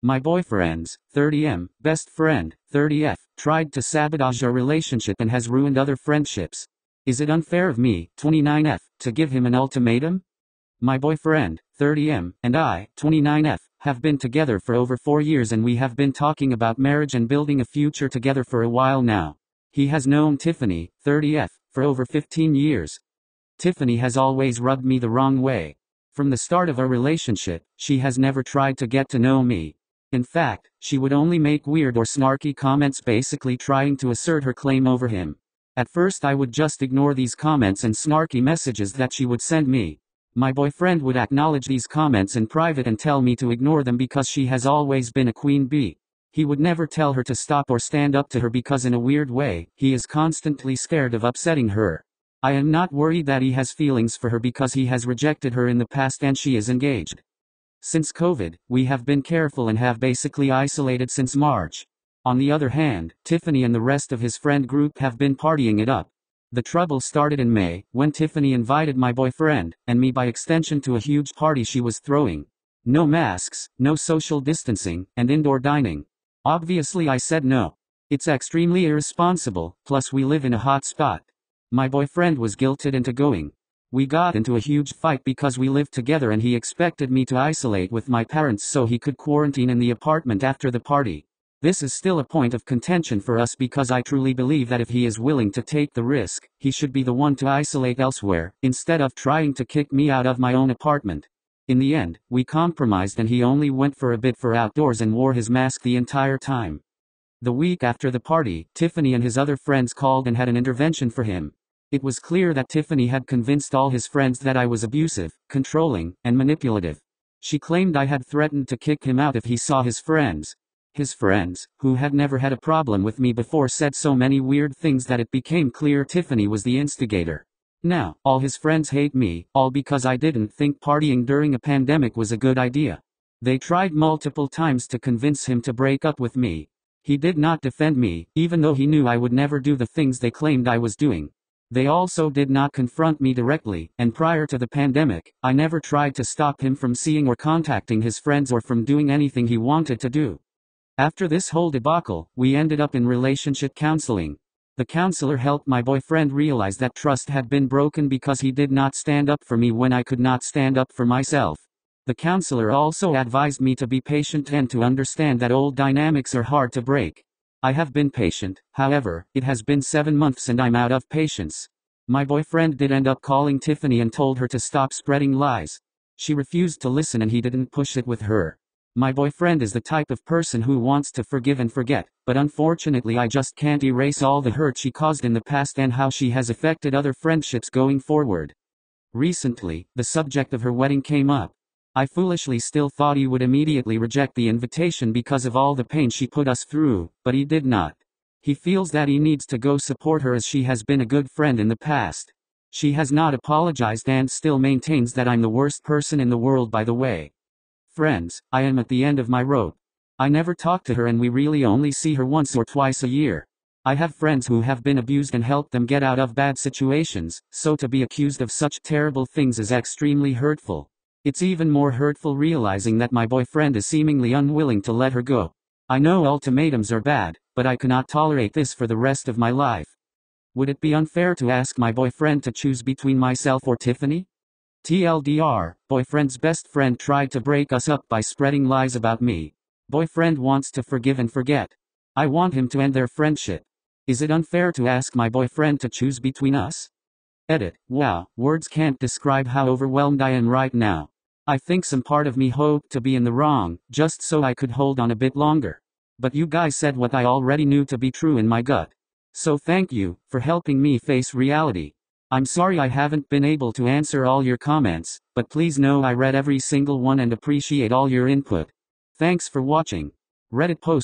My boyfriend's 30M best friend, 30F, tried to sabotage our relationship and has ruined other friendships. Is it unfair of me, 29F, to give him an ultimatum? My boyfriend, 30M, and I, 29F, have been together for over 4 years and we have been talking about marriage and building a future together for a while now. He has known Tiffany, 30F, for over 15 years. Tiffany has always rubbed me the wrong way. From the start of our relationship, she has never tried to get to know me. In fact, she would only make weird or snarky comments basically trying to assert her claim over him. At first I would just ignore these comments and snarky messages that she would send me. My boyfriend would acknowledge these comments in private and tell me to ignore them because she has always been a queen bee. He would never tell her to stop or stand up to her because in a weird way, he is constantly scared of upsetting her. I am not worried that he has feelings for her because he has rejected her in the past and she is engaged. Since COVID, we have been careful and have basically isolated since March. On the other hand, Tiffany and the rest of his friend group have been partying it up. The trouble started in May, when Tiffany invited my boyfriend, and me by extension, to a huge party she was throwing. No masks, no social distancing, and indoor dining. Obviously I said no. It's extremely irresponsible, plus we live in a hot spot. My boyfriend was guilted into going. We got into a huge fight because we lived together and he expected me to isolate with my parents so he could quarantine in the apartment after the party. This is still a point of contention for us because I truly believe that if he is willing to take the risk, he should be the one to isolate elsewhere, instead of trying to kick me out of my own apartment. In the end, we compromised and he only went for a bit for outdoors and wore his mask the entire time. The week after the party, Tiffany and his other friends called and had an intervention for him. It was clear that Tiffany had convinced all his friends that I was abusive, controlling, and manipulative. She claimed I had threatened to kick him out if he saw his friends. His friends, who had never had a problem with me before, said so many weird things that it became clear Tiffany was the instigator. Now, all his friends hate me, all because I didn't think partying during a pandemic was a good idea. They tried multiple times to convince him to break up with me. He did not defend me, even though he knew I would never do the things they claimed I was doing. They also did not confront me directly, and prior to the pandemic, I never tried to stop him from seeing or contacting his friends or from doing anything he wanted to do. After this whole debacle, we ended up in relationship counseling. The counselor helped my boyfriend realize that trust had been broken because he did not stand up for me when I could not stand up for myself. The counselor also advised me to be patient and to understand that old dynamics are hard to break. I have been patient, however, it has been 7 months and I'm out of patience. My boyfriend did end up calling Tiffany and told her to stop spreading lies. She refused to listen and he didn't push it with her. My boyfriend is the type of person who wants to forgive and forget, but unfortunately I just can't erase all the hurt she caused in the past and how she has affected other friendships going forward. Recently, the subject of her wedding came up. I foolishly still thought he would immediately reject the invitation because of all the pain she put us through, but he did not. He feels that he needs to go support her as she has been a good friend in the past. She has not apologized and still maintains that I'm the worst person in the world, by the way. Friends, I am at the end of my rope. I never talk to her and we really only see her once or twice a year. I have friends who have been abused and helped them get out of bad situations, so to be accused of such terrible things is extremely hurtful. It's even more hurtful realizing that my boyfriend is seemingly unwilling to let her go. I know ultimatums are bad, but I cannot tolerate this for the rest of my life. Would it be unfair to ask my boyfriend to choose between myself or Tiffany? TLDR, boyfriend's best friend tried to break us up by spreading lies about me. Boyfriend wants to forgive and forget. I want him to end their friendship. Is it unfair to ask my boyfriend to choose between us? Edit. Wow, words can't describe how overwhelmed I am right now. I think some part of me hoped to be in the wrong, just so I could hold on a bit longer. But you guys said what I already knew to be true in my gut. So thank you, for helping me face reality. I'm sorry I haven't been able to answer all your comments, but please know I read every single one and appreciate all your input. Thanks for watching. Reddit post